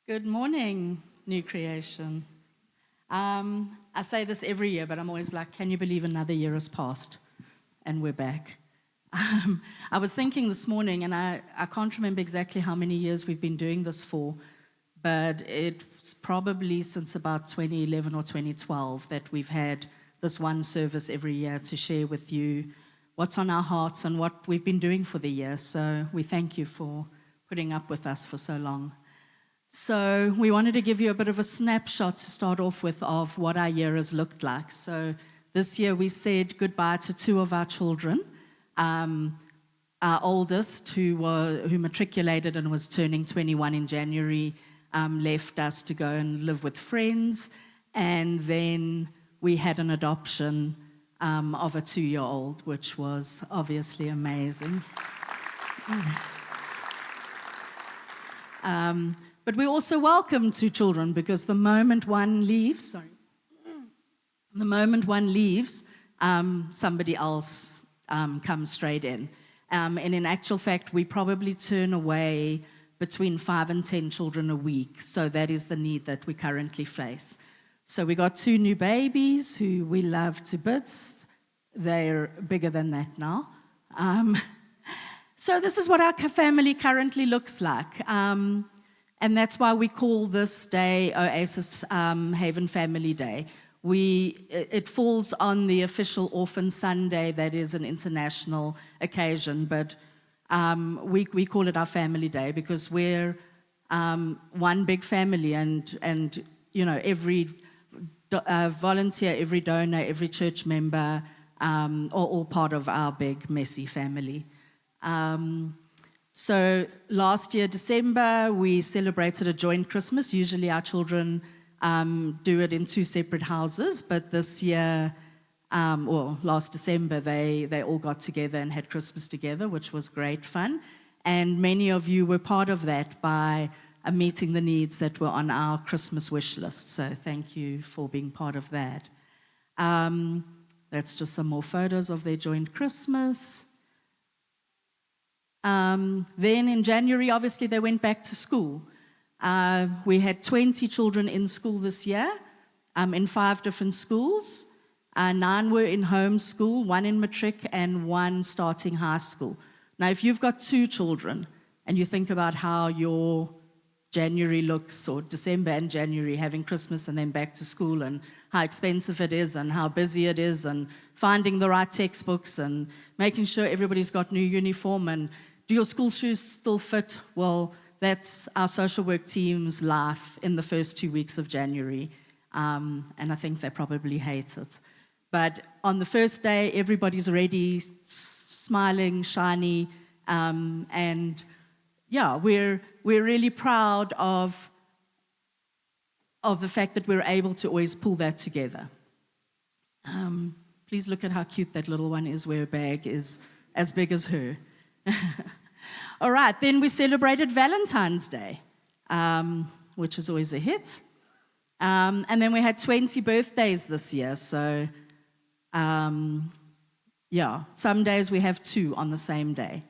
Good morning, New Creation. I say this every year, but I'm always like, can you believe another year has passed and we're back? I was thinking this morning, and I can't remember exactly how many years we've been doing this for, but it's probably since about 2011 or 2012 that we've had this one service every year to share with you what's on our hearts and what we've been doing for the year. So we thank you for putting up with us for so long. So we wanted to give you a bit of a snapshot to start off with of what our year has looked like. So this year we said goodbye to two of our children. Our oldest, who matriculated and was turning 21 in January, left us to go and live with friends. And then we had an adoption of a 2-year-old, which was obviously amazing. But we also welcome two children, because the moment one leaves, somebody else comes straight in. And in actual fact, we probably turn away between 5 and 10 children a week. So that is the need that we currently face. So we got 2 new babies who we love to bits. They're bigger than that now. So this is what our family currently looks like. And that's why we call this day Oasis Haven Family Day. It falls on the official Orphan Sunday, that is an international occasion, but we call it our Family Day because we're one big family, and you know, every volunteer, every donor, every church member are all part of our big messy family. So last year, December, we celebrated a joint Christmas. Usually our children do it in 2 separate houses, but this year, last December, they all got together and had Christmas together, which was great fun. And many of you were part of that by meeting the needs that were on our Christmas wish list. So thank you for being part of that. That's just some more photos of their joint Christmas. Then in January, obviously, they went back to school. We had 20 children in school this year, in 5 different schools. 9 were in home school, 1 in matric, and 1 starting high school. Now, if you've got 2 children, and you think about how your January looks, or December and January, having Christmas and then back to school, and how expensive it is, and how busy it is, and finding the right textbooks, and making sure everybody's got new uniform, and do your school shoes still fit? Well, that's our social work team's life in the first 2 weeks of January. And I think they probably hate it. But on the first day, everybody's ready, smiling, shiny. And yeah, we're really proud of the fact that we're able to always pull that together. Please look at how cute that little one is, where her bag is as big as her. All right, then we celebrated Valentine's Day, which is always a hit. And then we had 20 birthdays this year. So, yeah, some days we have 2 on the same day.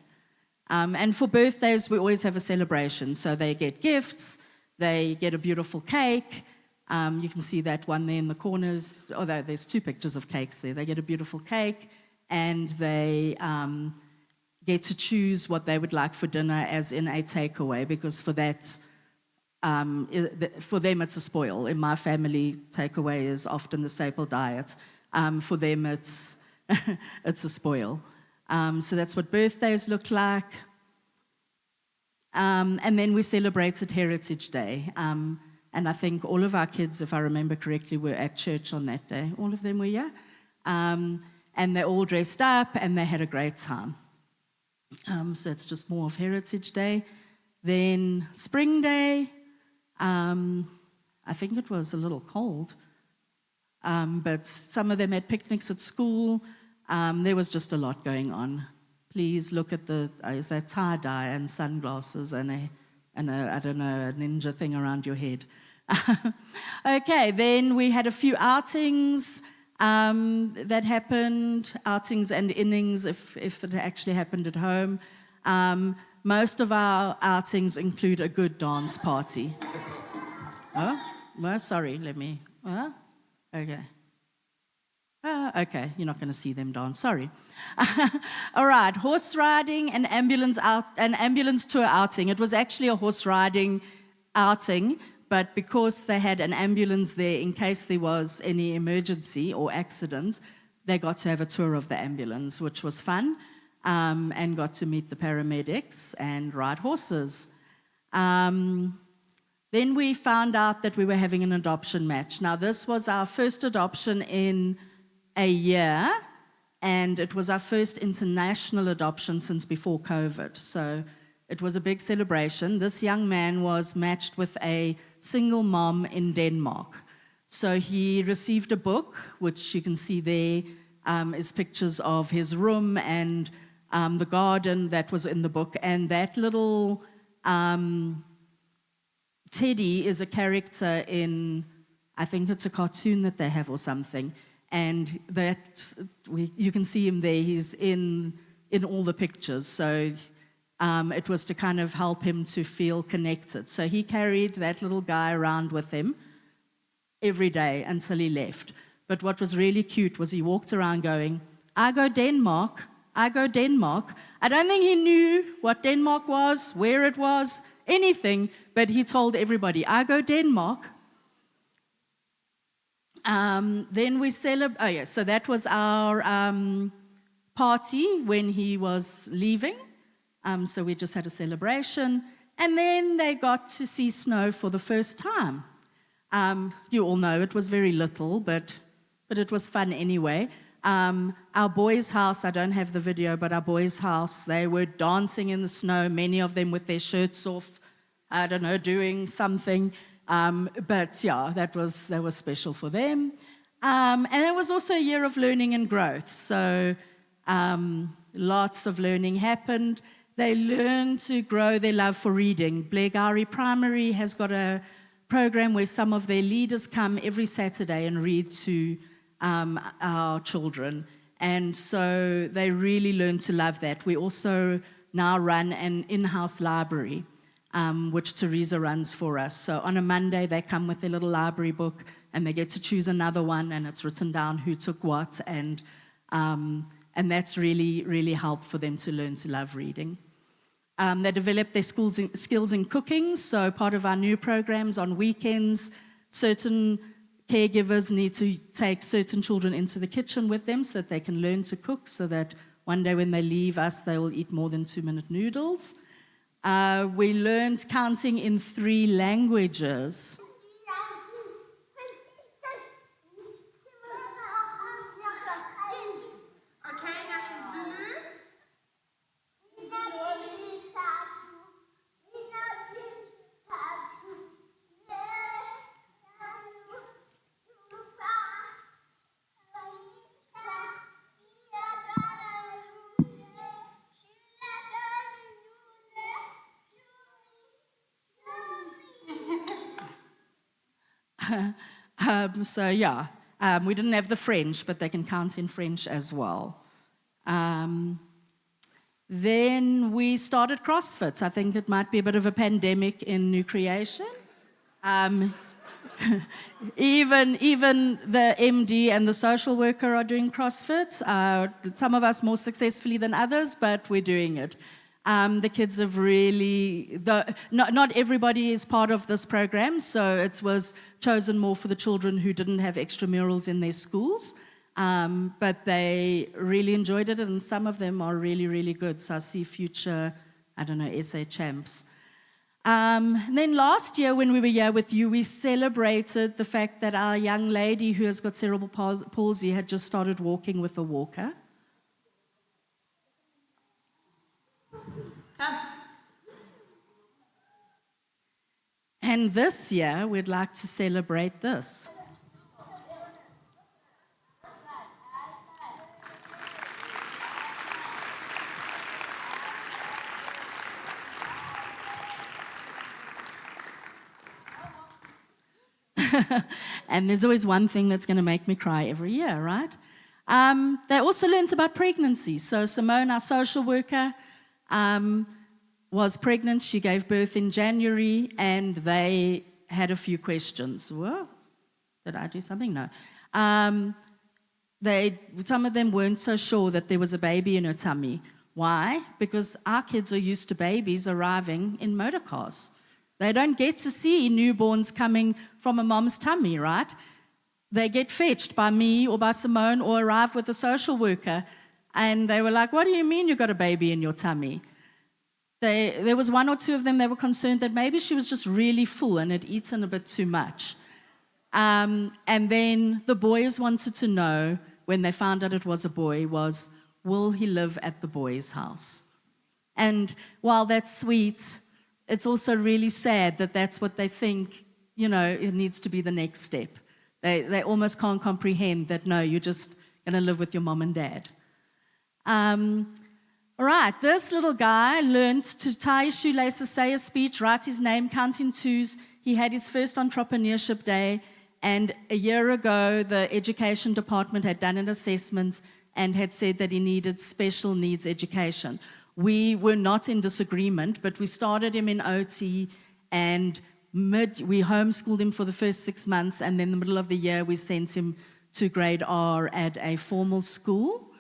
And for birthdays, we always have a celebration. So they get gifts, they get a beautiful cake. You can see that one there in the corners. Although there's 2 pictures of cakes there. They get a beautiful cake, and they get to choose what they would like for dinner, as in a takeaway, because for that, for them it's a spoil. In my family, takeaway is often the staple diet. For them, it's it's a spoil. So that's what birthdays look like. And then we celebrated Heritage Day. And I think all of our kids, if I remember correctly, were at church on that day. All of them were here. And they all dressed up, and they had a great time. So it's just more of Heritage Day. Then Spring Day, I think it was a little cold, but some of them had picnics at school. There was just a lot going on. Please look at is that tie-dye and sunglasses and a I don't know, a ninja thing around your head. Okay, then we had a few outings that happened, outings and innings, if it actually happened at home. Most of our outings include a good dance party. Well, sorry, let me. Okay. Okay, you're not going to see them dance. Sorry. All right, horse riding and ambulance tour outing. It was actually a horse riding outing, but because they had an ambulance there in case there was any emergency or accident, they got to have a tour of the ambulance, which was fun, and got to meet the paramedics and ride horses. Then we found out that we were having an adoption match. Now, this was our first adoption in a year, and it was our first international adoption since before COVID. So it was a big celebration. This young man was matched with a single mom in Denmark. So he received a book, which you can see there is pictures of his room and the garden that was in the book. And that little Teddy is a character in, I think it's a cartoon that they have or something. And you can see him there. He's in all the pictures. So it was to kind of help him to feel connected. So he carried that little guy around with him every day until he left. But what was really cute was he walked around going, I go Denmark, I go Denmark. I don't think he knew what Denmark was, where it was, anything, but he told everybody, I go Denmark. Then we celebrate. So that was our party when he was leaving. So we just had a celebration. And then they got to see snow for the first time. You all know it was very little, but it was fun anyway. Our boys' house, I don't have the video, but our boys' house, they were dancing in the snow, many of them with their shirts off, I don't know, doing something. But yeah, that was special for them. And it was also a year of learning and growth. So lots of learning happened. They learned to grow their love for reading. Blairgowrie Primary has got a program where some of their leaders come every Saturday and read to our children. And so they really learn to love that. We also now run an in-house library, which Teresa runs for us. So on a Monday, they come with their little library book, and they get to choose another one, and it's written down who took what, and that's really, really helped for them to learn to love reading. They developed their skills in cooking, so part of our new programs on weekends, certain caregivers need to take certain children into the kitchen with them so that they can learn to cook, so that one day when they leave us, they will eat more than 2-minute noodles. We learned counting in 3 languages. So yeah, we didn't have the French, but they can count in French as well. Then we started CrossFit. I think it might be a bit of a pandemic in New Creation. Even the MD and the social worker are doing CrossFit. Some of us more successfully than others, but we're doing it. The kids have really, not everybody is part of this program, so it was chosen more for the children who didn't have extramurals in their schools, but they really enjoyed it, and some of them are really, really good. So I see future, I don't know, SA champs. And then last year when we were here with you, we celebrated the fact that our young lady who has got cerebral palsy had just started walking with a walker. And this year, we'd like to celebrate this. And there's always one thing that's going to make me cry every year, right? They also learned about pregnancy. So Simone, our social worker, was pregnant. She gave birth in January, and they had a few questions. Whoa, did I do something? No. Some of them weren't so sure that there was a baby in her tummy. Why? Because our kids are used to babies arriving in motor cars. They don't get to see newborns coming from a mom's tummy, right? They get fetched by me or by Simone or arrive with a social worker. And they were like, what do you mean you got a baby in your tummy? There was one or two of them, they were concerned that maybe she was just really full and had eaten a bit too much. And then the boys wanted to know, when they found out it was a boy, was, will he live at the boys' house? And while that's sweet, it's also really sad that that's what they think, it needs to be the next step. They almost can't comprehend that, no, you're just going to live with your mom and dad. All right, this little guy learned to tie his shoelaces, say a speech, write his name, count in twos. He had his first entrepreneurship day, and a year ago, the education department had done an assessment and had said that he needed special needs education. We were not in disagreement, but we started him in OT, and we homeschooled him for the first 6 months, and then in the middle of the year, we sent him to grade R at a formal school.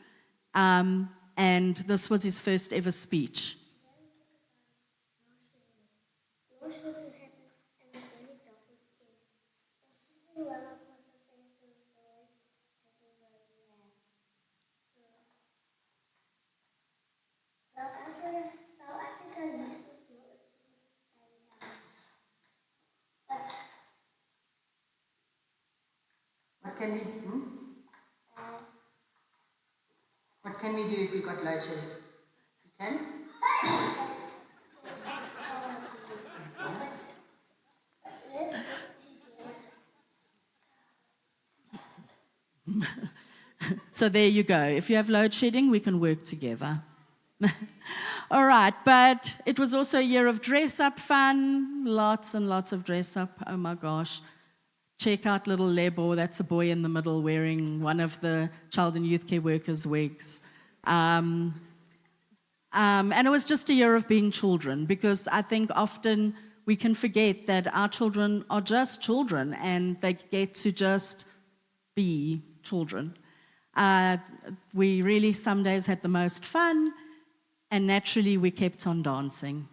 And this was his first ever speech. What can we do if we got load shedding? You can? So there you go. If you have load shedding, we can work together. All right, but it was also a year of dress-up fun, lots and lots of dress-up. Oh my gosh. Check out little Lebo, that's a boy in the middle wearing one of the child and youth care workers' wigs. And it was just a year of being children, because I think often we can forget that our children are just children and they get to just be children. We really some days had the most fun, and naturally we kept on dancing.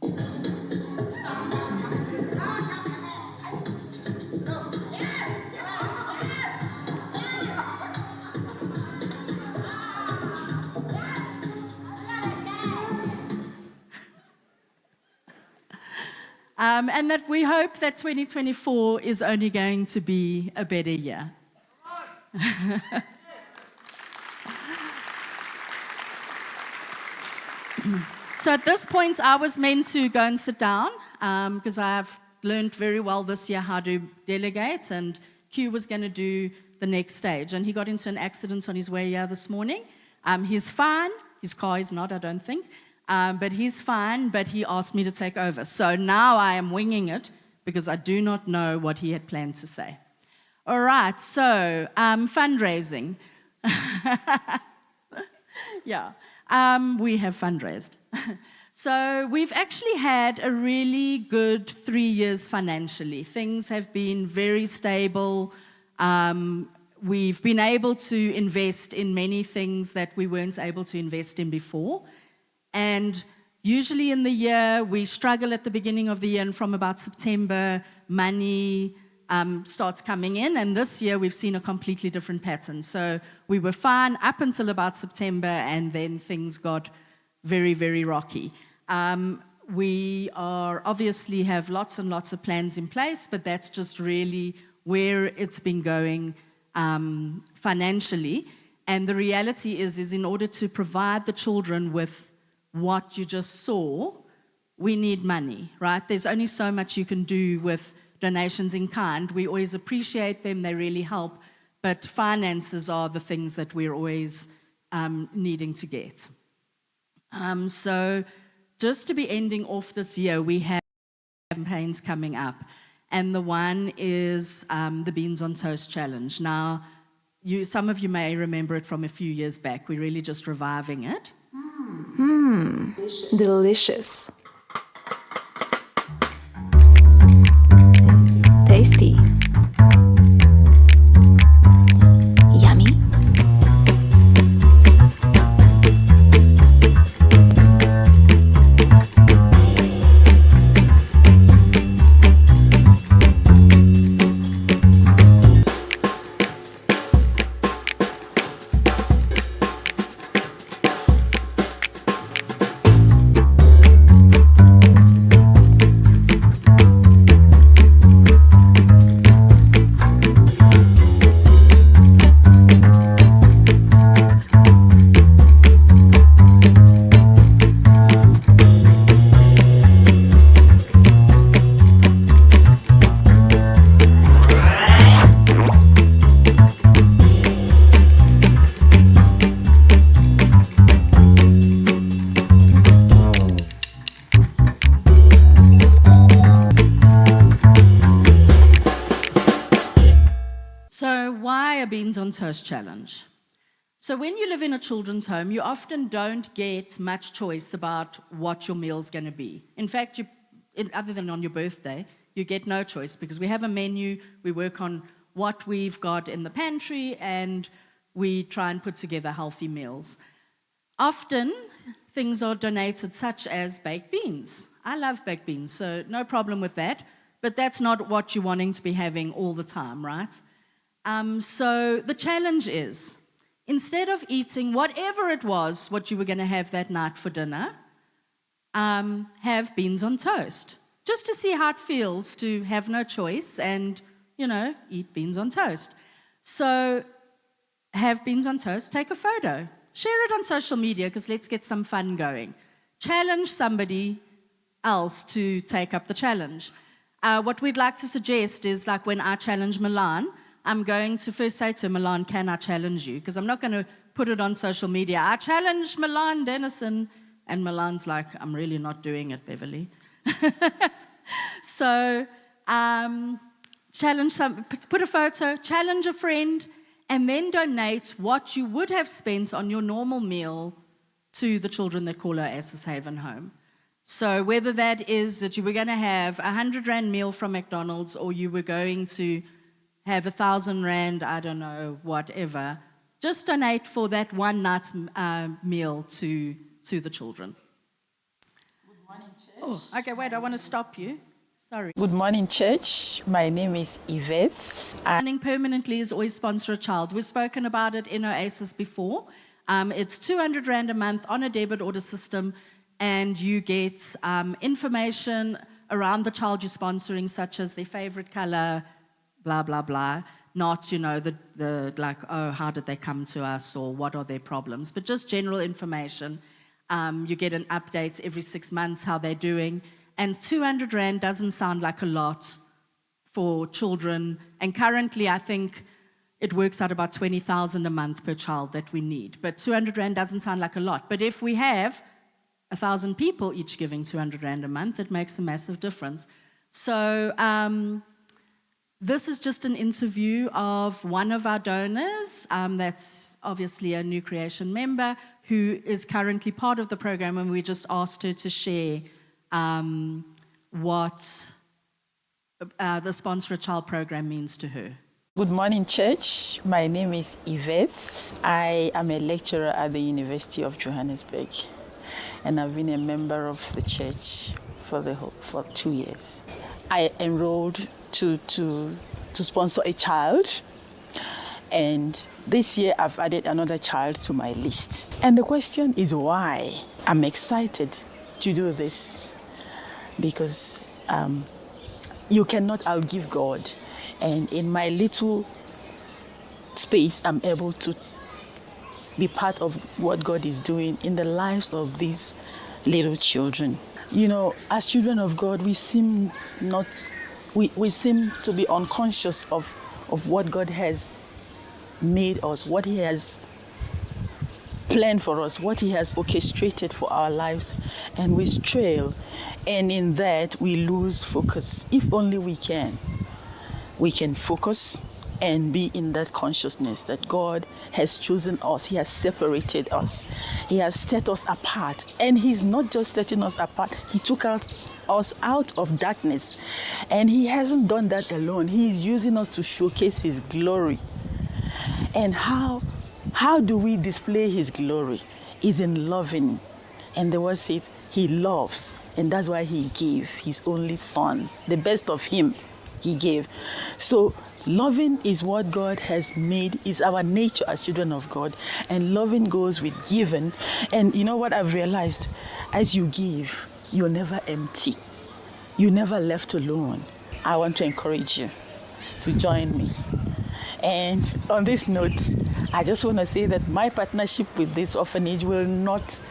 And that we hope that 2024 is only going to be a better year. So at this point, I was meant to go and sit down because I've learned very well this year how to delegate, and Q was going to do the next stage. And he got into an accident on his way here this morning. He's fine. His car is not, I don't think. But he's fine, but he asked me to take over. So now I am winging it because I do not know what he had planned to say. All right, so fundraising. Yeah, we have fundraised. So we've actually had a really good 3 years financially. Things have been very stable. We've been able to invest in many things that we weren't able to invest in before. And usually in the year, we struggle at the beginning of the year, and from about September, money starts coming in. And this year, we've seen a completely different pattern. So we were fine up until about September, and then things got very, very rocky. We are obviously have lots and lots of plans in place, but that's just really where it's been going financially. And the reality is in order to provide the children with what you just saw, we need money, right? There's only so much you can do with donations in kind. We always appreciate them, they really help, but finances are the things that we're always needing to get. So just to be ending off this year, we have campaigns coming up, and the one is the Beans on Toast Challenge. Now, some of you may remember it from a few years back. We're really just reviving it. Delicious. So why a beans on toast challenge? So when you live in a children's home, you often don't get much choice about what your meal's going to be. In fact, other than on your birthday, you get no choice because we have a menu, we work on what we've got in the pantry, and we try and put together healthy meals. Often, things are donated such as baked beans. I love baked beans, so no problem with that, but that's not what you're wanting to be having all the time, right? So the challenge is, instead of eating whatever it was, what you were going to have that night for dinner, have beans on toast, just to see how it feels to have no choice and, eat beans on toast. So have beans on toast, take a photo, share it on social media, because let's get some fun going. Challenge somebody else to take up the challenge. What we'd like to suggest is, like when I challenge Milan, I'm going to first say to Milan, can I challenge you? Because I'm not going to put it on social media. I challenge Milan Dennison. And Milan's like, I'm really not doing it, Beverly. So put a photo, challenge a friend, and then donate what you would have spent on your normal meal to the children that call Oasis Haven home. So whether that is that you were going to have a 100 Rand meal from McDonald's, or you were going to have 1,000 Rand, I don't know, whatever, just donate for that one night's meal to the children. Good morning, church. Oh, okay, wait, I want to stop you. Sorry. Good morning, church. My name is Yvette. Running permanently is always sponsor a child. We've spoken about it in Oasis before. It's 200 Rand a month on a debit order system, and you get information around the child you're sponsoring, such as their favorite color, blah, blah, blah. Not, the like, oh, how did they come to us, or what are their problems, but just general information. You get an update every 6 months how they're doing. And 200 Rand doesn't sound like a lot for children. And currently, I think it works out about 20,000 a month per child that we need. But 200 Rand doesn't sound like a lot. But if we have 1,000 people each giving 200 Rand a month, it makes a massive difference. So this is just an interview of one of our donors. That's obviously a New Creation member who is currently part of the program, and we just asked her to share what the Sponsor a Child program means to her. Good morning, church. My name is Yvette. I am a lecturer at the University of Johannesburg, and I've been a member of the church for 2 years. I enrolled to sponsor a child, and this year I've added another child to my list. And the question is why? I'm excited to do this because you cannot outgive God. And in my little space, I'm able to be part of what God is doing in the lives of these little children. As children of God, we seem to be unconscious of what God has made us, what He has planned for us, what He has orchestrated for our lives, and we stray. And in that, we lose focus. If only we can focus and be in that consciousness that God has chosen us. He has separated us. He has set us apart. And He's not just setting us apart. He took us out of darkness. And He hasn't done that alone. He is using us to showcase His glory. And how do we display His glory? Is in loving. And the word says He loves. And that's why He gave His only Son. The best of Him He gave. So loving is what God has made, is our nature as children of God. And loving goes with giving. And you know what I've realized? As you give, you're never empty. You're never left alone. I want to encourage you to join me. And on this note, I just want to say that my partnership with this orphanage will not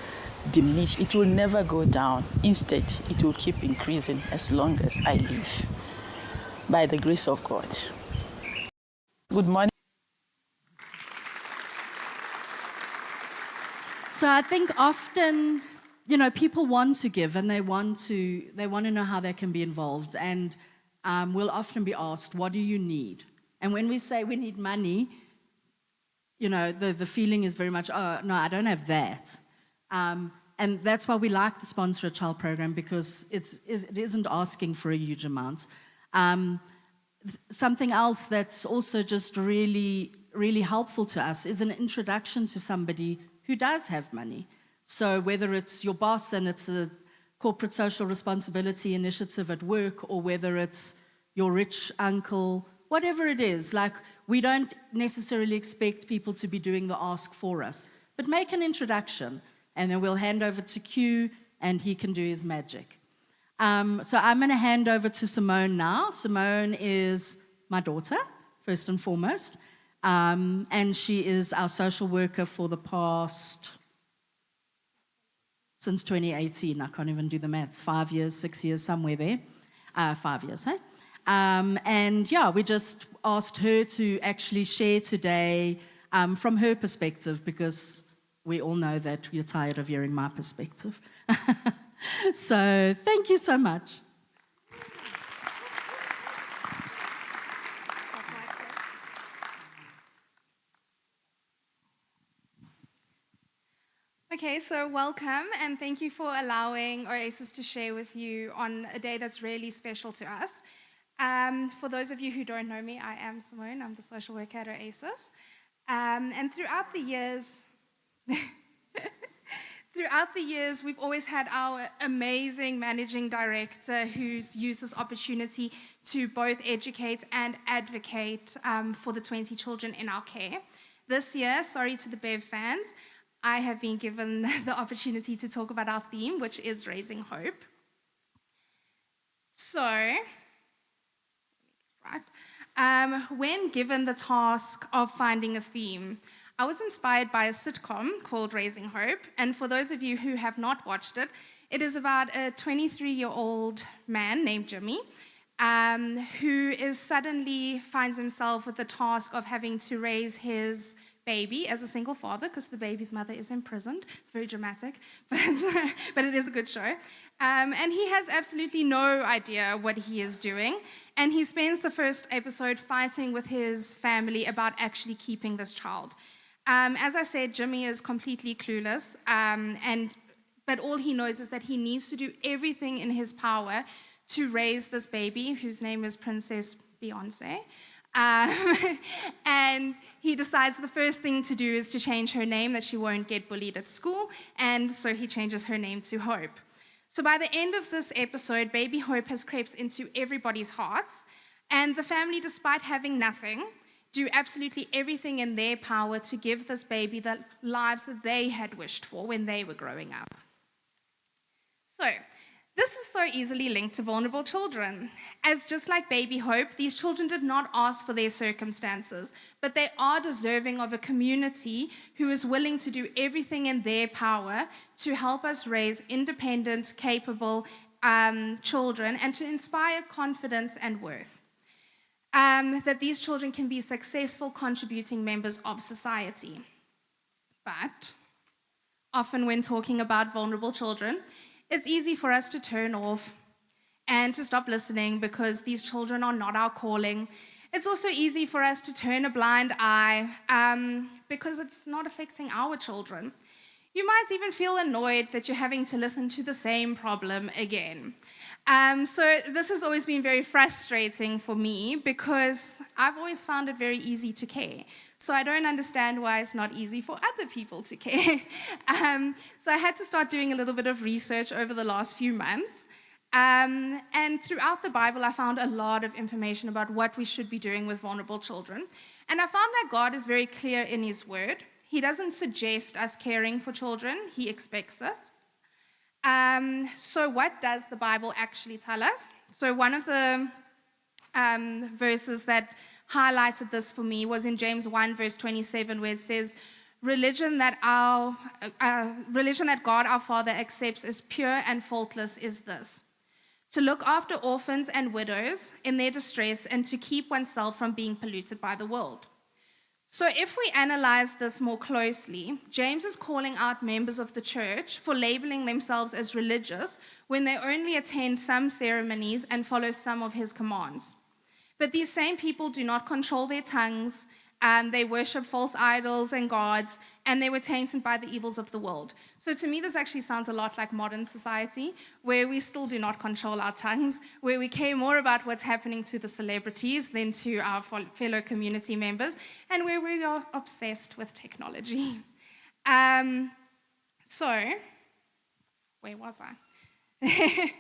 diminish. It will never go down. Instead, it will keep increasing as long as I live. By the grace of God. Good morning. So I think often, people want to give and they want to know how they can be involved. And we'll often be asked, what do you need? And when we say we need money, you know, the feeling is very much, oh, no, I don't have that. And that's why we like the Sponsor a Child program, because it isn't asking for a huge amount. Something else that's also just really, really helpful to us is an introduction to somebody who does have money. So whether it's your boss and it's a corporate social responsibility initiative at work, or whether it's your rich uncle, whatever it is, like, we don't necessarily expect people to be doing the ask for us, but make an introduction, and then we'll hand over to Q, and he can do his magic. So I'm going to hand over to Simone now. Simone is my daughter, first and foremost, and she is our social worker for the past, since 2018. I can't even do the maths, 5 years, 6 years, somewhere there. 5 years, hey? And yeah, we just asked her to actually share today from her perspective, because we all know that you're tired of hearing my perspective. So thank you so much. Okay, so welcome, and thank you for allowing Oasis to share with you on a day that's really special to us. For those of you who don't know me, I am Simone. I'm the social worker at Oasis. And throughout the years, we've always had our amazing managing director who's used this opportunity to both educate and advocate for the 20 children in our care. This year, sorry to the Bev fans, I have been given the opportunity to talk about our theme, which is Raising Hope. So, when given the task of finding a theme, I was inspired by a sitcom called Raising Hope, and for those of you who have not watched it, it is about a 23-year-old man named Jimmy, who suddenly finds himself with the task of having to raise his baby as a single father, because the baby's mother is imprisoned. It's very dramatic, but it is a good show. And he has absolutely no idea what he is doing, and he spends the first episode fighting with his family about actually keeping this child. As I said, Jimmy is completely clueless, but all he knows is that he needs to do everything in his power to raise this baby, whose name is Princess Beyonce. And he decides the first thing to do is to change her name, that she won't get bullied at school, and so he changes her name to Hope. So by the end of this episode, baby Hope has crept into everybody's hearts, and the family, despite having nothing, do absolutely everything in their power to give this baby the lives that they had wished for when they were growing up. So, this is so easily linked to vulnerable children, as just like baby Hope, these children did not ask for their circumstances, but they are deserving of a community who is willing to do everything in their power to help us raise independent, capable children, and to inspire confidence and worth. That these children can be successful, contributing members of society. But often when talking about vulnerable children, it's easy for us to turn off and to stop listening because these children are not our calling. It's also easy for us to turn a blind eye because it's not affecting our children. You might even feel annoyed that you're having to listen to the same problem again. So this has always been very frustrating for me because I've always found it very easy to care. So I don't understand why it's not easy for other people to care. So I had to start doing a little bit of research over the last few months. And throughout the Bible, I found a lot of information about what we should be doing with vulnerable children. And I found that God is very clear in His Word. He doesn't suggest us caring for children. He expects it. So what does the Bible actually tell us? So one of the verses that highlighted this for me was in James 1, verse 27, where it says, religion that God our Father accepts as pure and faultless is this: to look after orphans and widows in their distress and to keep oneself from being polluted by the world. So if we analyze this more closely, James is calling out members of the church for labeling themselves as religious when they only attend some ceremonies and follow some of his commands. But these same people do not control their tongues. They worship false idols and gods, and they were tainted by the evils of the world. So to me, this actually sounds a lot like modern society, where we still do not control our tongues, where we care more about what's happening to the celebrities than to our fellow community members, and where we are obsessed with technology. So, where was I?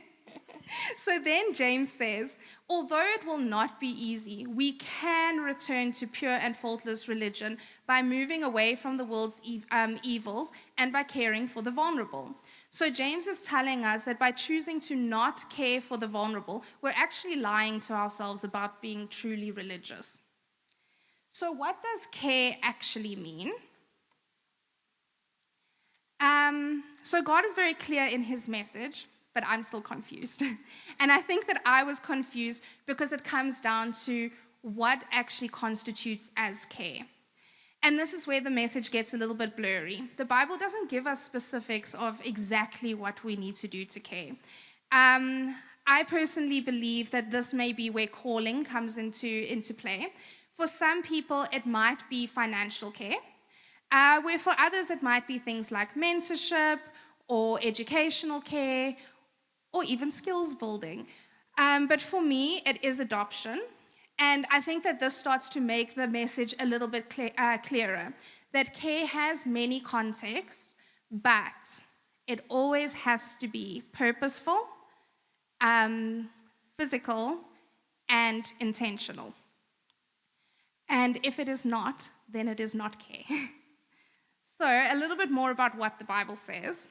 So then James says, although it will not be easy, we can return to pure and faultless religion by moving away from the world's evils and by caring for the vulnerable. So James is telling us that by choosing to not care for the vulnerable, we're actually lying to ourselves about being truly religious. So what does care actually mean? So God is very clear in his message, but I'm still confused. And I think that I was confused because it comes down to what actually constitutes as care. And this is where the message gets a little bit blurry. The Bible doesn't give us specifics of exactly what we need to do to care. I personally believe that this may be where calling comes into play. For some people, it might be financial care, where for others, it might be things like mentorship or educational care, or even skills building. But for me, it is adoption. And I think that this starts to make the message a little bit clearer, that care has many contexts, but it always has to be purposeful, physical, and intentional. And if it is not, then it is not care. So a little bit more about what the Bible says.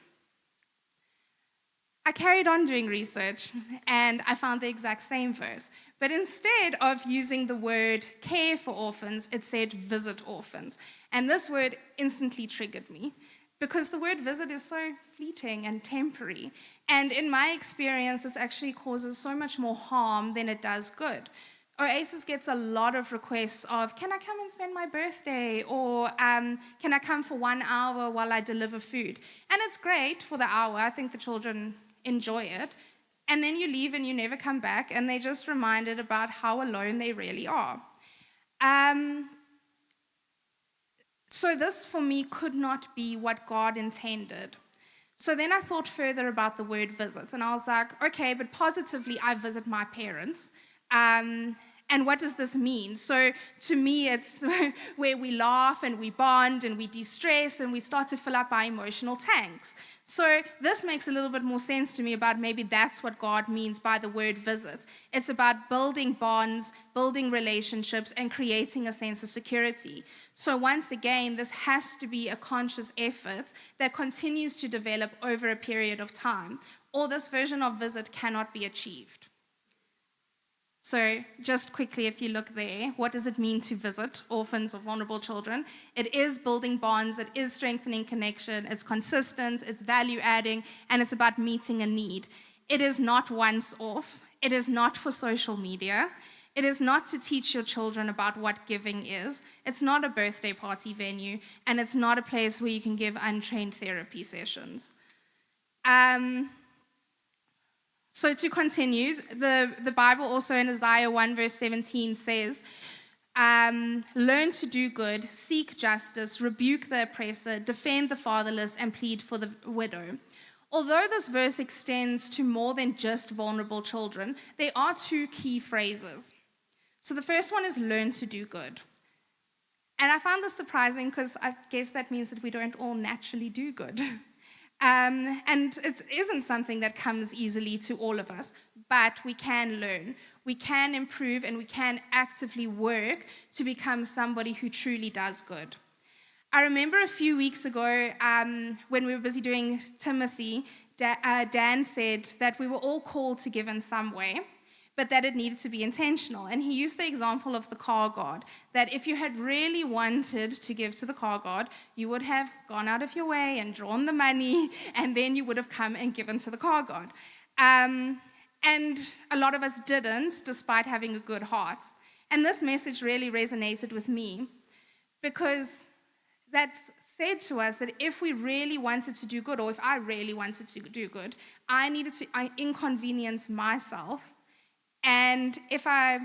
I carried on doing research, and I found the exact same verse. But instead of using the word care for orphans, it said visit orphans. And this word instantly triggered me, because the word visit is so fleeting and temporary. And in my experience, this actually causes so much more harm than it does good. Oasis gets a lot of requests of, can I come and spend my birthday? Or can I come for 1 hour while I deliver food? And it's great for the hour. I think the children enjoy it. And then you leave and you never come back, and they're just reminded about how alone they really are. So this, for me, could not be what God intended. So then I thought further about the word visit, and I was like, okay, but positively, I visit my parents. And what does this mean? So to me, it's where we laugh and we bond and we de-stress and we start to fill up our emotional tanks. So this makes a little bit more sense to me about maybe that's what God means by the word visit. It's about building bonds, building relationships, and creating a sense of security. So once again, this has to be a conscious effort that continues to develop over a period of time, or this version of visit cannot be achieved. So just quickly, if you look there, what does it mean to visit orphans or vulnerable children? It is building bonds, it is strengthening connection, it's consistent, it's value-adding, and it's about meeting a need. It is not once off. It is not for social media. It is not to teach your children about what giving is. It's not a birthday party venue, and it's not a place where you can give untrained therapy sessions. So to continue, the Bible also in Isaiah 1 verse 17 says, learn to do good, seek justice, rebuke the oppressor, defend the fatherless, and plead for the widow. Although this verse extends to more than just vulnerable children, there are two key phrases. So the first one is learn to do good. And I found this surprising because I guess that means that we don't all naturally do good. And it isn't something that comes easily to all of us, but we can learn, we can improve, and we can actively work to become somebody who truly does good. I remember a few weeks ago when we were busy doing Timothy, Dan said that we were all called to give in some way, but that it needed to be intentional. And he used the example of the car guard, that if you had really wanted to give to the car guard, you would have gone out of your way and drawn the money, and then you would have come and given to the car guard. And a lot of us didn't, despite having a good heart. And this message really resonated with me, because that's said to us that if we really wanted to do good, or if I really wanted to do good, I needed to inconvenience myself. And if I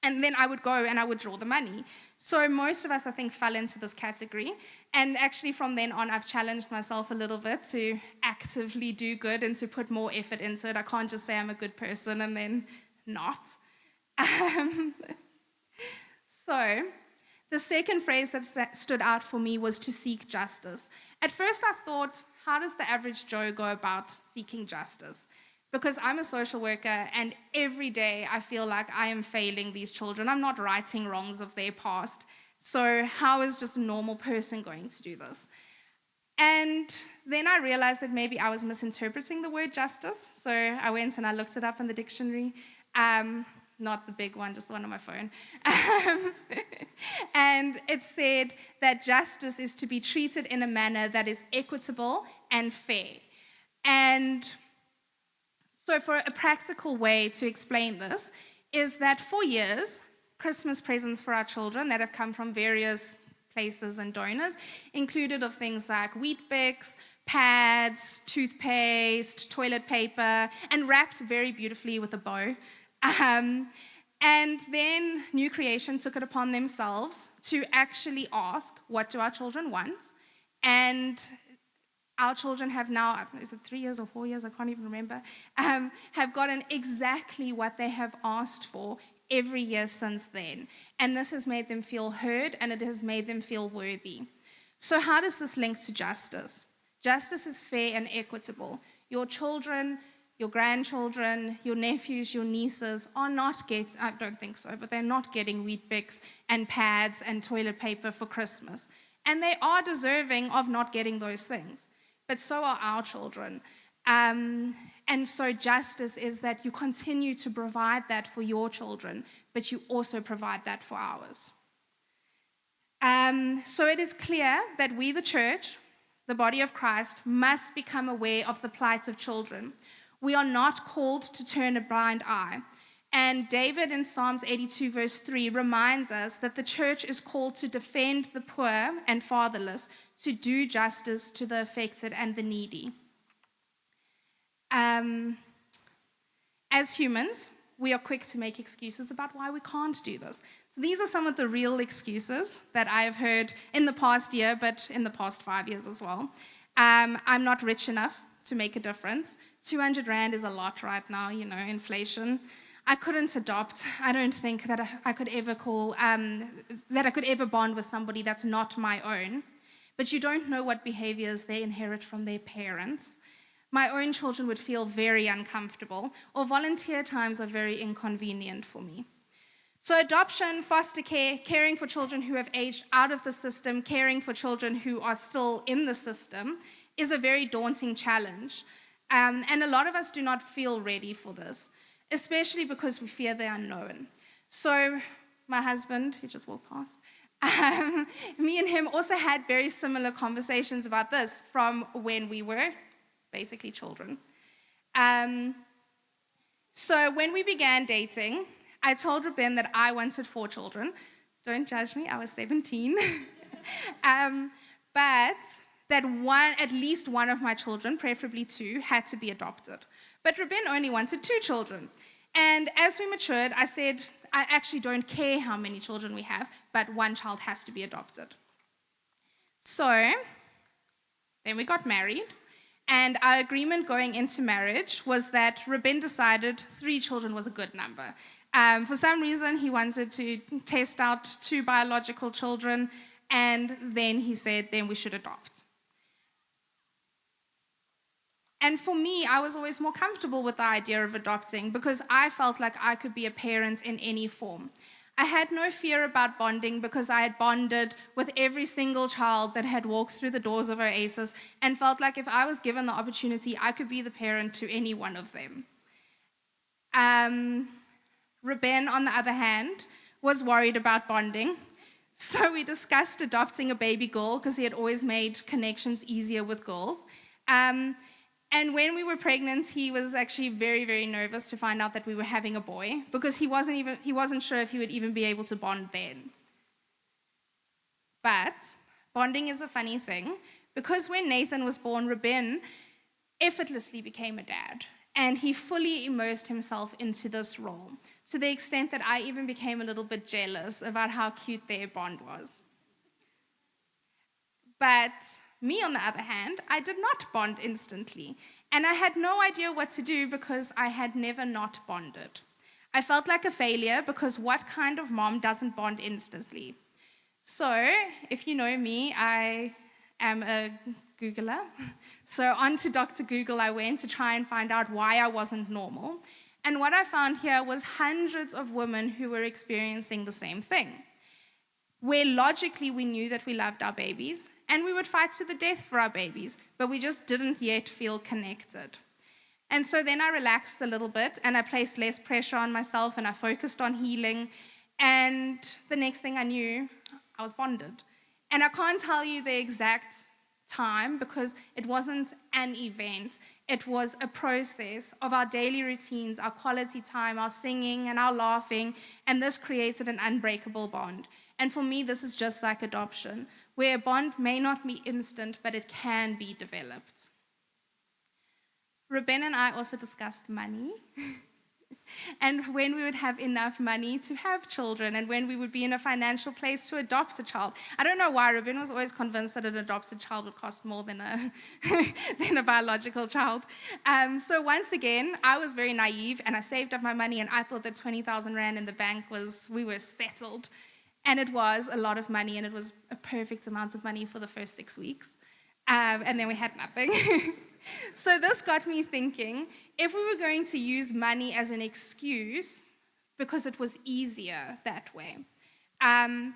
And then I would go and I would draw the money. So most of us, I think, fell into this category. And actually from then on, I've challenged myself a little bit to actively do good and to put more effort into it. I can't just say I'm a good person and then not. So the second phrase that stood out for me was to seek justice. At first I thought, how does the average Joe go about seeking justice? Because I'm a social worker and every day I feel like I am failing these children. I'm not righting wrongs of their past. So how is just a normal person going to do this? And then I realized that maybe I was misinterpreting the word justice. So I went and I looked it up in the dictionary. Not the big one, just the one on my phone. And it said that justice is to be treated in a manner that is equitable and fair. And so for a practical way to explain this is that for years, Christmas presents for our children that have come from various places and donors included of things like Beukes, pads, toothpaste, toilet paper, and wrapped very beautifully with a bow. And then New Creation took it upon themselves to actually ask, what do our children want? And our children have now, is it 3 years or 4 years? I can't even remember, have gotten exactly what they have asked for every year since then. And this has made them feel heard and it has made them feel worthy. So how does this link to justice? Justice is fair and equitable. Your children, your grandchildren, your nephews, your nieces are not getting, I don't think so, but they're not getting Weet-Bix and pads and toilet paper for Christmas. And they are deserving of not getting those things. But so are our children. And so justice is that you continue to provide that for your children, but you also provide that for ours. So it is clear that we, the church, the body of Christ, must become aware of the plight of children. We are not called to turn a blind eye. And David in Psalms 82 verse 3 reminds us that the church is called to defend the poor and fatherless, to do justice to the afflicted and the needy. As humans, we are quick to make excuses about why we can't do this. So these are some of the real excuses that I have heard in the past year, but in the past 5 years as well. I'm not rich enough to make a difference. 200 Rand is a lot right now, inflation. I couldn't adopt. I don't think that I could ever bond with somebody that's not my own. But you don't know what behaviors they inherit from their parents. My own children would feel very uncomfortable, or volunteer times are very inconvenient for me. So adoption, foster care, caring for children who have aged out of the system, caring for children who are still in the system, is a very daunting challenge. And a lot of us do not feel ready for this, especially because we fear the unknown. So my husband, who just walked past, me and him also had very similar conversations about this from when we were basically children. So when we began dating, I told Ruben that I wanted 4 children. Don't judge me, I was 17. But that at least one of my children, preferably 2, had to be adopted. But Ruben only wanted 2 children. And as we matured, I said, I actually don't care how many children we have, but 1 child has to be adopted. So then we got married, and our agreement going into marriage was that Ruben decided 3 children was a good number. For some reason, he wanted to test out 2 biological children, and then he said, then we should adopt. And for me, I was always more comfortable with the idea of adopting because I felt like I could be a parent in any form. I had no fear about bonding because I had bonded with every single child that had walked through the doors of Oasis and felt like if I was given the opportunity, I could be the parent to any one of them. Ruben, on the other hand, was worried about bonding. So we discussed adopting a baby girl because he had always made connections easier with girls. And when we were pregnant, he was actually very, very nervous to find out that we were having a boy because he wasn't sure if he would even be able to bond then. But bonding is a funny thing because when Nathan was born, Ruben effortlessly became a dad. And he fully immersed himself into this role, to the extent that I even became a little bit jealous about how cute their bond was. But me, on the other hand, I did not bond instantly. And I had no idea what to do because I had never not bonded. I felt like a failure because what kind of mom doesn't bond instantly? So, if you know me, I am a Googler. So onto Dr. Google I went to try and find out why I wasn't normal. And what I found here was hundreds of women who were experiencing the same thing, where logically we knew that we loved our babies and we would fight to the death for our babies, but we just didn't yet feel connected. And so then I relaxed a little bit and I placed less pressure on myself and I focused on healing. And the next thing I knew, I was bonded. And I can't tell you the exact time because it wasn't an event. It was a process of our daily routines, our quality time, our singing and our laughing, and this created an unbreakable bond. And for me, this is just like adoption, where a bond may not be instant, but it can be developed. Ruben and I also discussed money. And when we would have enough money to have children and when we would be in a financial place to adopt a child. I don't know why Ruben was always convinced that an adopted child would cost more than a biological child. So once again, I was very naive and I saved up my money and I thought that 20,000 Rand in the bank we were settled. And it was a lot of money and it was a perfect amount of money for the first 6 weeks. And then we had nothing. So this got me thinking, if we were going to use money as an excuse, because it was easier that way,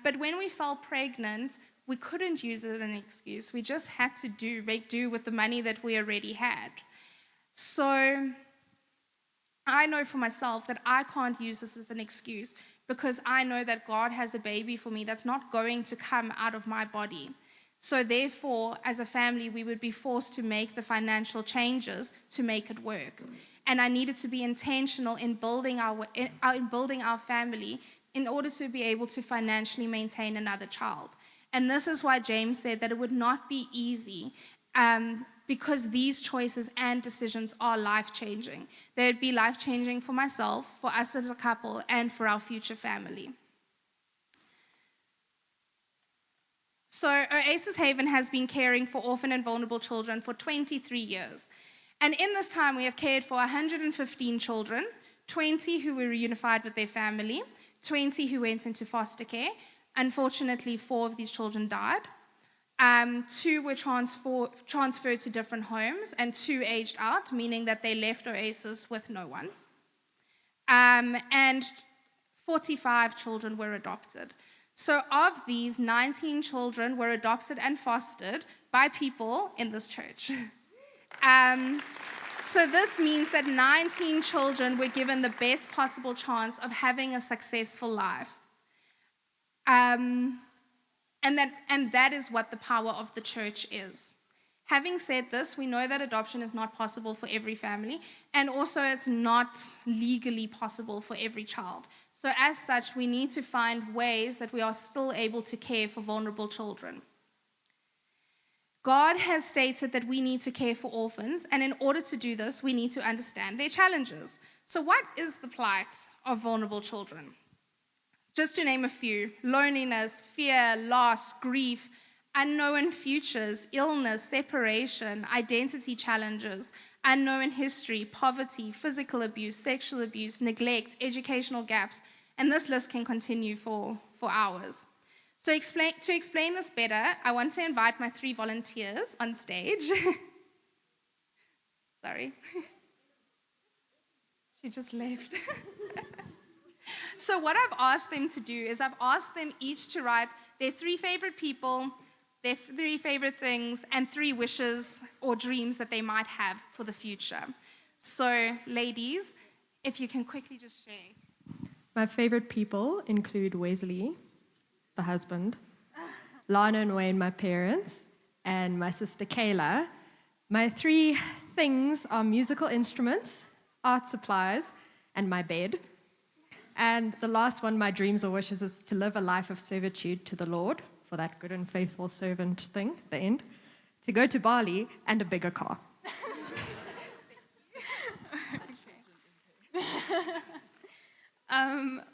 but when we fell pregnant, we couldn't use it as an excuse. We just had to make do with the money that we already had. So I know for myself that I can't use this as an excuse because I know that God has a baby for me that's not going to come out of my body. So therefore, as a family, we would be forced to make the financial changes to make it work. And I needed to be intentional in building our family in order to be able to financially maintain another child. And this is why James said that it would not be easy because these choices and decisions are life-changing. They would be life-changing for myself, for us as a couple, and for our future family. So Oasis Haven has been caring for orphan and vulnerable children for 23 years. And in this time, we have cared for 115 children, 20 who were reunified with their family, 20 who went into foster care. Unfortunately, 4 of these children died. 2 were transferred to different homes, and 2 aged out, meaning that they left Oasis with no one. And 45 children were adopted. So of these, 19 children were adopted and fostered by people in this church. So this means that 19 children were given the best possible chance of having a successful life. And that is what the power of the church is. Having said this, we know that adoption is not possible for every family, and also it's not legally possible for every child. So as such, we need to find ways that we are still able to care for vulnerable children. God has stated that we need to care for orphans, and in order to do this, we need to understand their challenges. So what is the plight of vulnerable children? Just to name a few: loneliness, fear, loss, grief, unknown futures, illness, separation, identity challenges, unknown history, poverty, physical abuse, sexual abuse, neglect, educational gaps, and this list can continue for hours. So to explain this better, I want to invite my 3 volunteers on stage. Sorry. She just left. So what I've asked them to do is I've asked them each to write their 3 favorite people, their 3 favorite things, and 3 wishes or dreams that they might have for the future. So, ladies, if you can quickly just share. My favorite people include Wesley, the husband, Lana and Wayne, my parents, and my sister Kayla. My 3 things are musical instruments, art supplies, and my bed. And the last one, my dreams or wishes, is to live a life of servitude to the Lord, for that good and faithful servant thing, the end, to go to Bali, and a bigger car.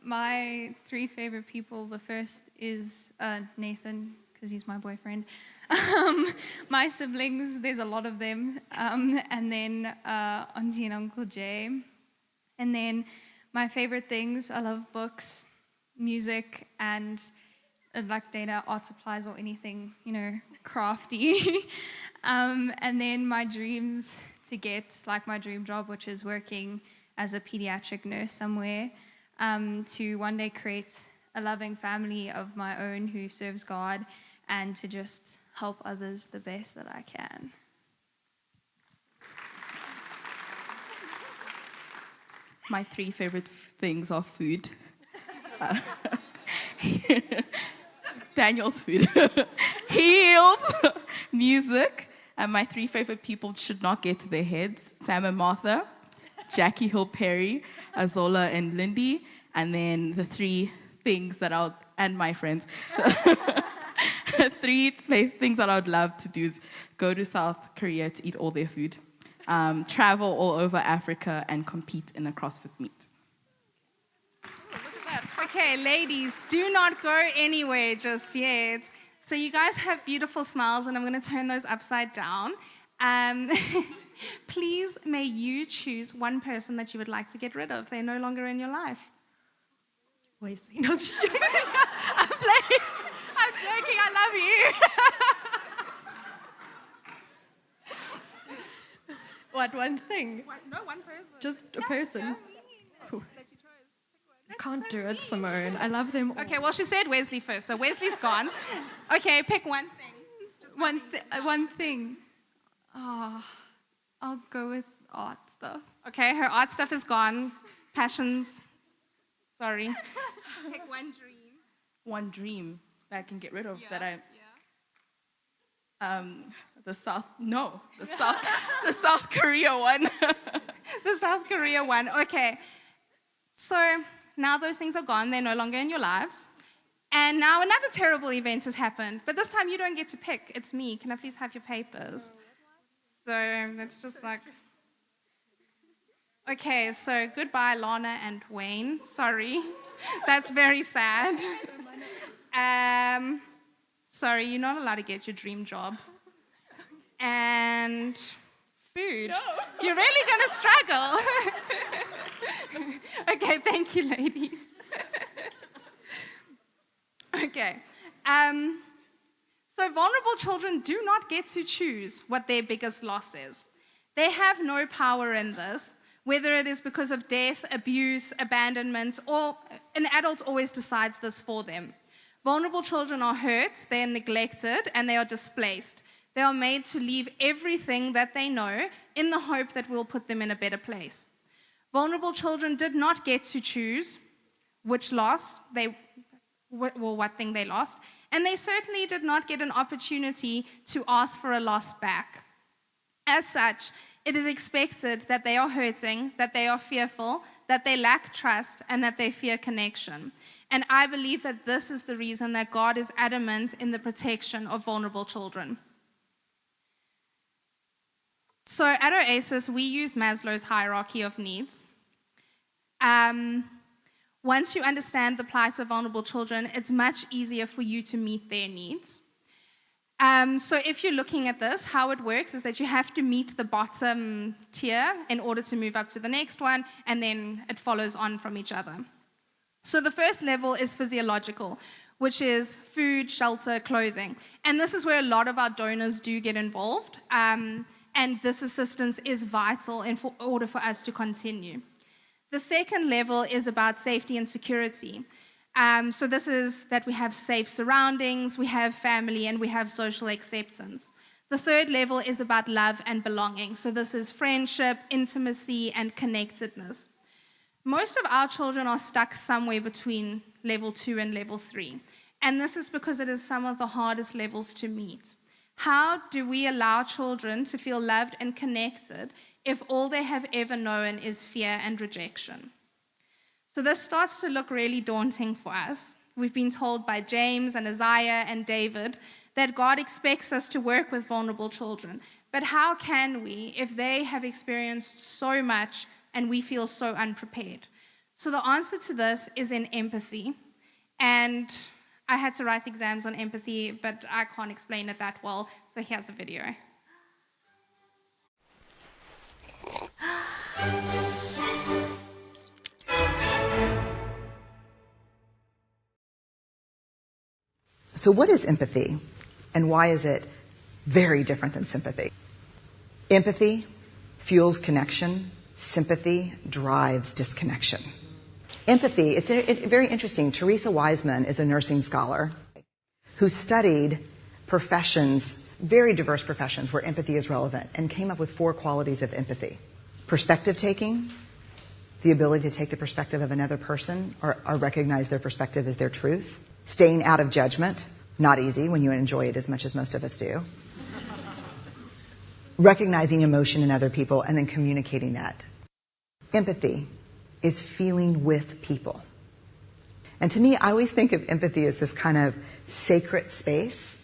My 3 favorite people, the first is Nathan, because he's my boyfriend. My siblings, there's a lot of them. And then Auntie and Uncle Jay. And then my favorite things, I love books, music, and like data, art supplies, or anything, crafty. And then my dreams to get, like my dream job, which is working as a pediatric nurse somewhere, to one day create a loving family of my own who serves God, and to just help others the best that I can. My 3 favorite things are food. Daniel's food. Heels, music, and my 3 favorite people should not get to their heads: Sam and Martha, Jackie Hill Perry, Azola and Lindy, and then the 3 things that and my friends. 3 things that I would love to do is go to South Korea to eat all their food, travel all over Africa, and compete in a CrossFit meet. Okay, ladies, do not go anywhere just yet. So you guys have beautiful smiles, and I'm going to turn those upside down. Please, may you choose one person that you would like to get rid of. They're no longer in your life. Wesley. No, I'm just joking. I'm playing. I'm joking. I love you. What, one thing? No, one person. Just a person? That you chose. I can't do it, Simone. I love them all. Okay, well, she said Wesley first, so Wesley's gone. Okay, pick one thing. Just One thing. Oh, I'll go with art stuff. Okay, her art stuff is gone. Passions. Sorry. Pick one dream. One dream that I can get rid of the South Korea one. The South Korea one. Okay. So now those things are gone. They're no longer in your lives. And now another terrible event has happened. But this time you don't get to pick. It's me. Can I please have your papers? So that's just like... Okay, so goodbye, Lana and Wayne. Sorry. That's very sad. Sorry, you're not allowed to get your dream job. And food. No. You're really going to struggle. Okay, thank you, ladies. Okay. So vulnerable children do not get to choose what their biggest loss is. They have no power in this, whether it is because of death, abuse, abandonment, or an adult always decides this for them. Vulnerable children are hurt, they are neglected, and they are displaced. They are made to leave everything that they know in the hope that we'll put them in a better place. Vulnerable children did not get to choose which loss what thing they lost, and they certainly did not get an opportunity to ask for a loss back. As such, it is expected that they are hurting, that they are fearful, that they lack trust, and that they fear connection. And I believe that this is the reason that God is adamant in the protection of vulnerable children. So at Oasis, we use Maslow's hierarchy of needs. Once you understand the plight of vulnerable children, it's much easier for you to meet their needs. So if you're looking at this, how it works is that you have to meet the bottom tier in order to move up to the next one, and then it follows on from each other. So the first level is physiological, which is food, shelter, clothing. And this is where a lot of our donors do get involved. And this assistance is vital in order for us to continue. The second level is about safety and security. So this is that we have safe surroundings, we have family, and we have social acceptance. The third level is about love and belonging. So this is friendship, intimacy, and connectedness. Most of our children are stuck somewhere between level 2 and level 3. And this is because it is some of the hardest levels to meet. How do we allow children to feel loved and connected if all they have ever known is fear and rejection? So this starts to look really daunting for us. We've been told by James and Isaiah and David that God expects us to work with vulnerable children. But how can we if they have experienced so much and we feel so unprepared. So the answer to this is in empathy. And I had to write exams on empathy, but I can't explain it that well, so here's a video. So what is empathy, and why is it very different than sympathy? Empathy fuels connection. Sympathy drives disconnection. Empathy, it's very interesting. Teresa Wiseman is a nursing scholar who studied professions, very diverse professions where empathy is relevant, and came up with 4 qualities of empathy. Perspective taking, the ability to take the perspective of another person or recognize their perspective as their truth. Staying out of judgment, not easy when you enjoy it as much as most of us do. Recognizing emotion in other people and then communicating that. Empathy is feeling with people. And to me, I always think of empathy as this kind of sacred space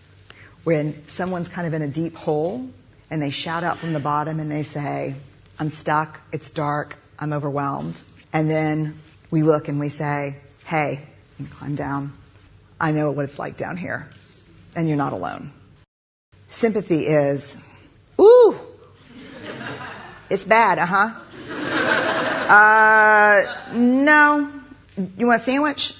when someone's kind of in a deep hole and they shout out from the bottom and they say, I'm stuck, it's dark, I'm overwhelmed. And then we look and we say, hey, you climb down. I know what it's like down here, and you're not alone. Sympathy is, ooh, it's bad, no, you want a sandwich?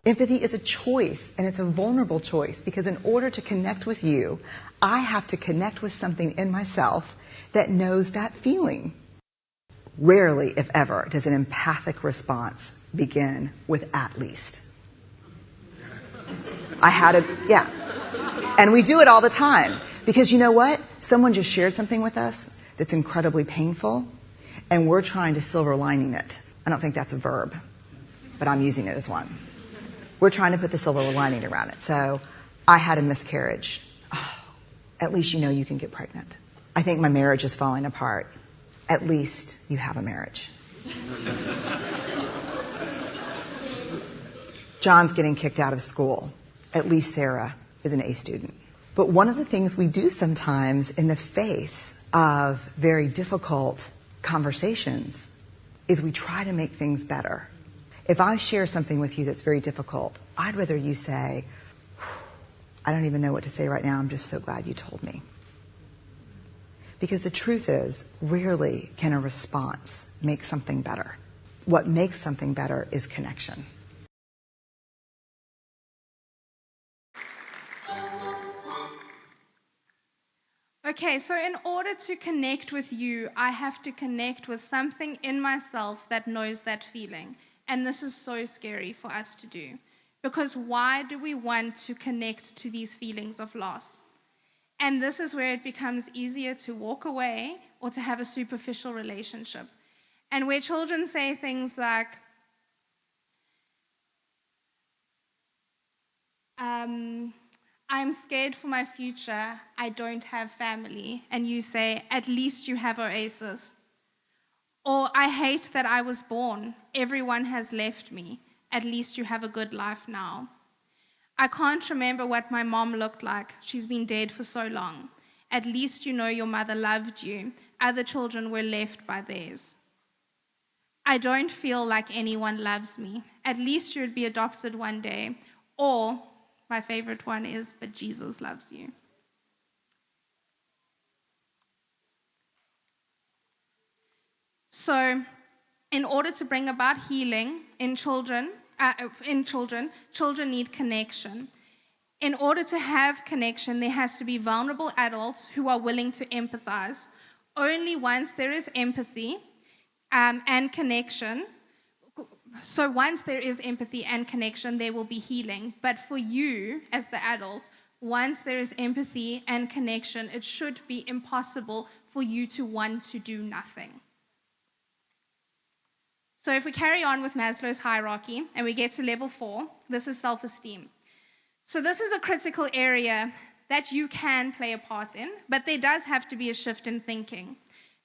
Empathy is a choice, and it's a vulnerable choice, because in order to connect with you, I have to connect with something in myself that knows that feeling. Rarely, if ever, does an empathic response begin with at least. Yeah. And we do it all the time. Because you know what? Someone just shared something with us that's incredibly painful, and we're trying to silver lining it. I don't think that's a verb, but I'm using it as one. We're trying to put the silver lining around it. So, I had a miscarriage. Oh, at least you know you can get pregnant. I think my marriage is falling apart. At least you have a marriage. John's getting kicked out of school. At least Sarah is an A student. But one of the things we do sometimes in the face of very difficult conversations is we try to make things better. If I share something with you that's very difficult, I'd rather you say, I don't even know what to say right now, I'm just so glad you told me. Because the truth is, rarely can a response make something better. What makes something better is connection. Okay, so in order to connect with you, I have to connect with something in myself that knows that feeling. And this is so scary for us to do. Because why do we want to connect to these feelings of loss? And this is where it becomes easier to walk away or to have a superficial relationship. And where children say things like, I'm scared for my future, I don't have family. And you say, at least you have Oasis. Or, I hate that I was born, everyone has left me, at least you have a good life now. I can't remember what my mom looked like, she's been dead for so long. At least you know your mother loved you, other children were left by theirs. I don't feel like anyone loves me, at least you'd be adopted one day. Or, my favorite one is, but Jesus loves you. So, in order to bring about healing in children need connection. In order to have connection, there has to be vulnerable adults who are willing to empathize. Only once there is empathy and connection, so once there is empathy and connection, there will be healing. But for you, as the adult, once there is empathy and connection, it should be impossible for you to want to do nothing. So if we carry on with Maslow's hierarchy and we get to level 4, this is self-esteem. So this is a critical area that you can play a part in, but there does have to be a shift in thinking.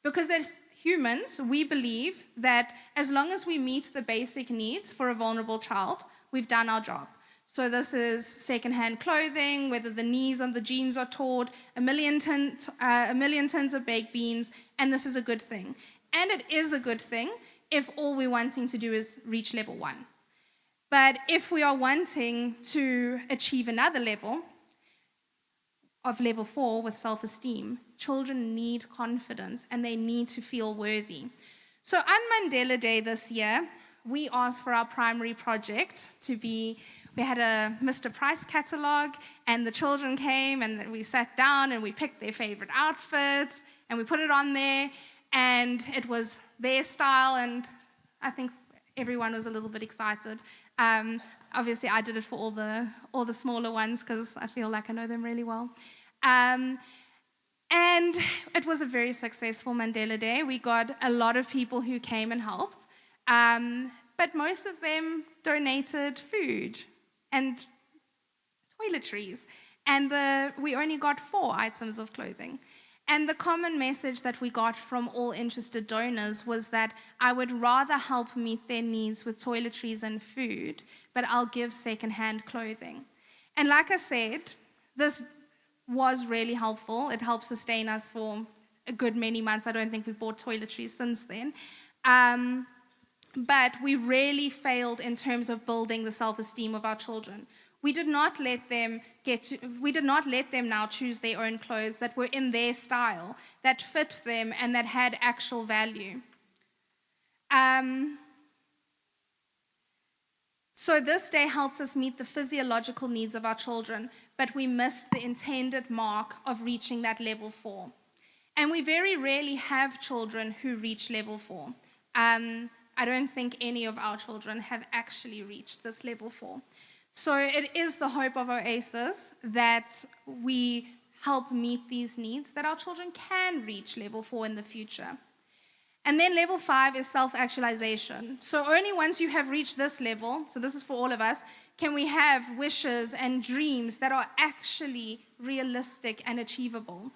Because as humans, we believe that as long as we meet the basic needs for a vulnerable child, we've done our job. So this is secondhand clothing, whether the knees on the jeans are torn, a million tons of baked beans, and this is a good thing. And it is a good thing if all we're wanting to do is reach level 1. But if we are wanting to achieve another level, of level 4 with self-esteem, children need confidence and they need to feel worthy. So on Mandela Day this year, we asked for our primary project to be, we had a Mr. Price catalog, and the children came and we sat down and we picked their favorite outfits and we put it on there, and it was their style, and I think everyone was a little bit excited. Obviously, I did it for all the smaller ones because I feel like I know them really well. And it was a very successful Mandela Day. We got a lot of people who came and helped, but most of them donated food and toiletries, and we only got 4 items of clothing. And the common message that we got from all interested donors was that I would rather help meet their needs with toiletries and food, but I'll give secondhand clothing. And like I said, this was really helpful. It helped sustain us for a good many months. I don't think we bought toiletries since then. But we really failed in terms of building the self-esteem of our children. We did not let them now choose their own clothes that were in their style, that fit them, and that had actual value. So this day helped us meet the physiological needs of our children, but we missed the intended mark of reaching that level 4. And we very rarely have children who reach level 4. I don't think any of our children have actually reached this level 4. So it is the hope of Oasis that we help meet these needs, that our children can reach level 4 in the future. And then level 5 is self-actualization. So only once you have reached this level, so this is for all of us, can we have wishes and dreams that are actually realistic and achievable.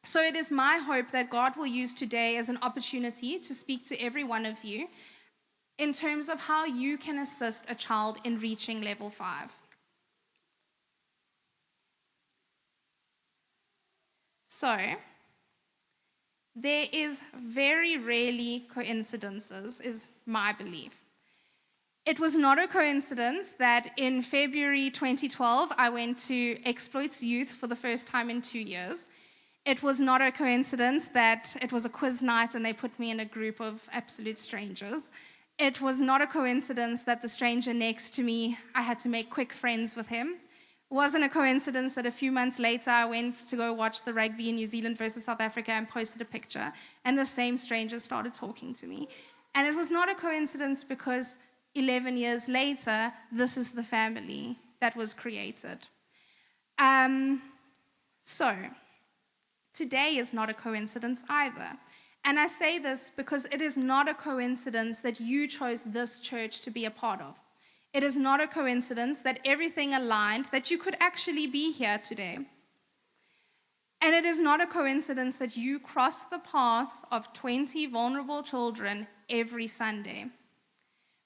So it is my hope that God will use today as an opportunity to speak to every one of you in terms of how you can assist a child in reaching level 5. So, there is very rarely coincidences, is my belief. It was not a coincidence that in February 2012, I went to Exploits Youth for the first time in 2 years. It was not a coincidence that it was a quiz night and they put me in a group of absolute strangers. It was not a coincidence that the stranger next to me, I had to make quick friends with him. It wasn't a coincidence that a few months later I went to go watch the rugby in New Zealand versus South Africa and posted a picture, and the same stranger started talking to me. And it was not a coincidence because 11 years later, this is the family that was created. So, today is not a coincidence either. And I say this because it is not a coincidence that you chose this church to be a part of. It is not a coincidence that everything aligned, that you could actually be here today. And it is not a coincidence that you cross the paths of 20 vulnerable children every Sunday.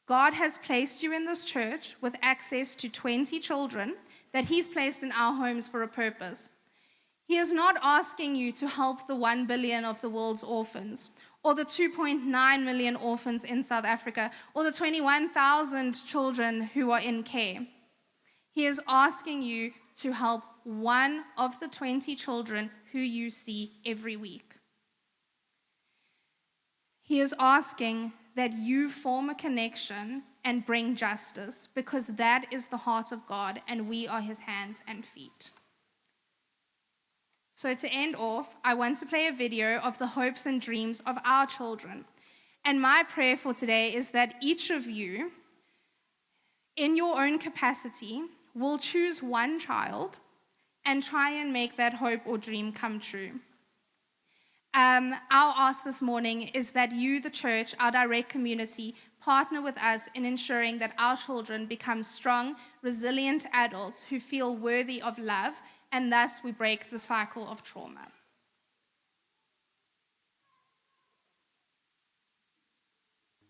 God has placed you in this church with access to 20 children that He's placed in our homes for a purpose. He is not asking you to help the 1 billion of the world's orphans, or the 2.9 million orphans in South Africa, or the 21,000 children who are in care. He is asking you to help one of the 20 children who you see every week. He is asking that you form a connection and bring justice, because that is the heart of God, and we are His hands and feet. So to end off, I want to play a video of the hopes and dreams of our children. And my prayer for today is that each of you, in your own capacity, will choose one child and try and make that hope or dream come true. Our ask this morning is that you, the church, our direct community, partner with us in ensuring that our children become strong, resilient adults who feel worthy of love, and thus we break the cycle of trauma.